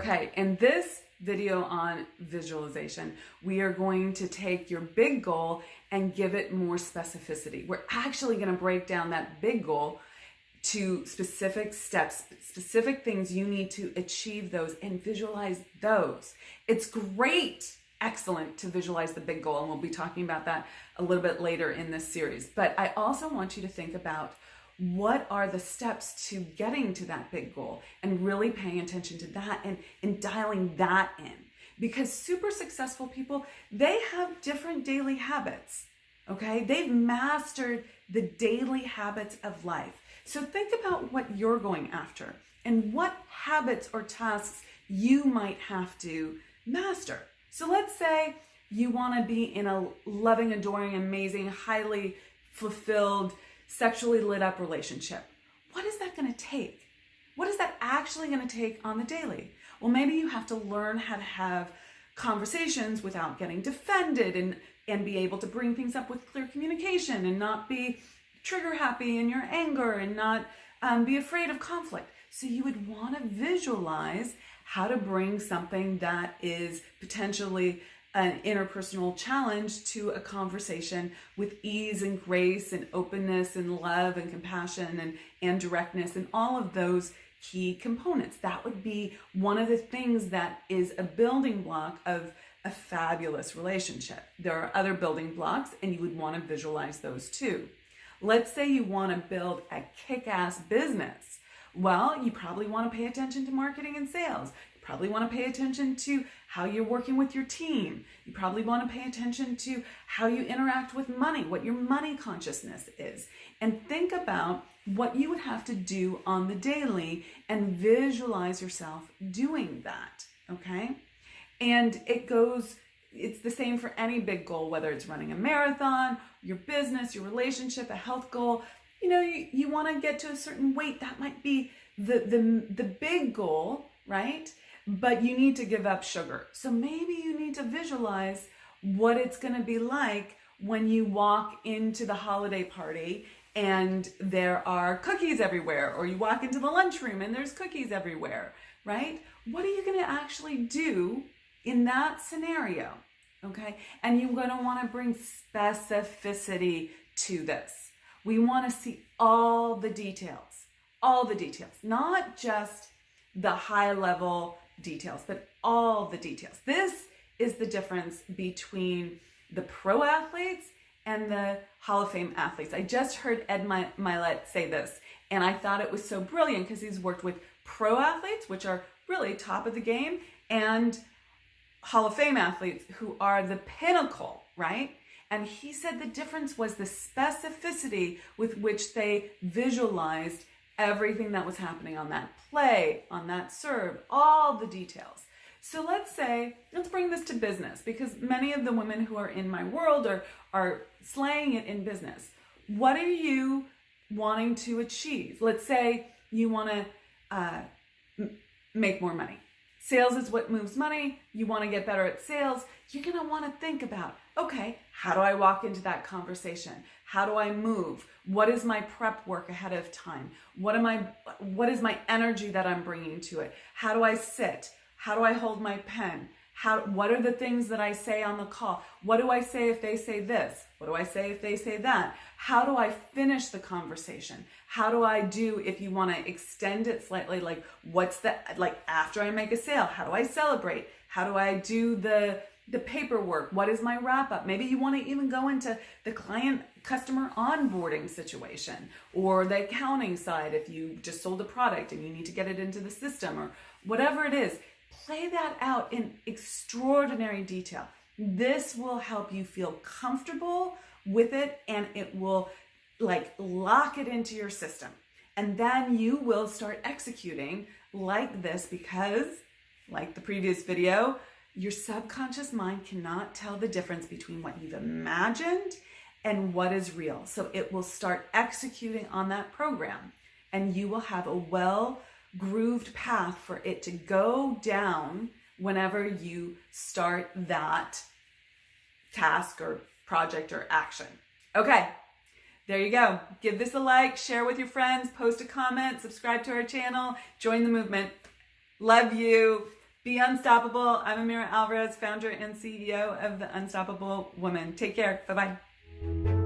Okay, in this video on visualization, we are going to take your big goal and give it more specificity. We're actually going to break down that big goal to specific steps, specific things you need to achieve those and visualize those. It's great, excellent to visualize the big goal, and we'll be talking about that a little bit later in this series. But I also want you to think about what are the steps to getting to that big goal and really paying attention to that and dialing that in. Because super successful people, they have different daily habits, okay? They've mastered the daily habits of life. So think about what you're going after and what habits or tasks you might have to master. So let's say you want to be in a loving, adoring, amazing, highly fulfilled, sexually lit up relationship. What is that going to take? What is that actually going to take on the daily? Well, maybe you have to learn how to have conversations without getting defended and be able to bring things up with clear communication and not be trigger happy in your anger and not be afraid of conflict. So you would want to visualize how to bring something that is potentially an interpersonal challenge to a conversation with ease and grace and openness and love and compassion and directness and all of those key components. That would be one of the things that is a building block of a fabulous relationship. There are other building blocks, and you would want to visualize those too. Let's say you want to build a kick-ass business. Well, you probably want to pay attention to marketing and sales. You probably want to pay attention to how you're working with your team. You probably want to pay attention to how you interact with money, what your money consciousness is. And think about what you would have to do on the daily and visualize yourself doing that, okay? And it's the same for any big goal, whether it's running a marathon, your business, your relationship, a health goal. You know, you want to get to a certain weight. That might be the big goal, right? But you need to give up sugar. So maybe you need to visualize what it's going to be like when you walk into the holiday party and there are cookies everywhere, or you walk into the lunchroom and there's cookies everywhere, right? What are you going to actually do in that scenario, okay? And you're going to want to bring specificity to this. We want to see all the details, not just the high level details, but all the details. This is the difference between the pro athletes and the Hall of Fame athletes. I just heard Ed Milet say this, and I thought it was so brilliant because he's worked with pro athletes, which are really top of the game, and Hall of Fame athletes who are the pinnacle, right? And he said the difference was the specificity with which they visualized everything that was happening on that play, on that serve, all the details. So let's bring this to business, because many of the women who are in my world are slaying it in business. What are you wanting to achieve? Let's say you want to make more money. Sales is what moves money. You want to get better at sales. You're going to want to think about, okay, how do I walk into that conversation? How do I move? What is my prep work ahead of time? What is my energy that I'm bringing to it? How do I sit? How do I hold my pen? What are the things that I say on the call? What do I say if they say this? What do I say if they say that? How do I finish the conversation? How do I do, if you want to extend it slightly, like after I make a sale, how do I celebrate? How do I do the paperwork? What is my wrap up? Maybe you want to even go into the customer onboarding situation, or the accounting side if you just sold a product and you need to get it into the system, or whatever it is. Play that out in extraordinary detail. This will help you feel comfortable with it, and it will lock it into your system. And then you will start executing like this, because like the previous video, your subconscious mind cannot tell the difference between what you've imagined and what is real. So it will start executing on that program, and you will have a well-grooved path for it to go down whenever you start that task or project or action. Okay, there you go. Give this a like, share with your friends, post a comment, subscribe to our channel, join the movement. Love you. Be unstoppable. I'm Amira Alvarez, founder and CEO of The Unstoppable Woman. Take care. Bye-bye.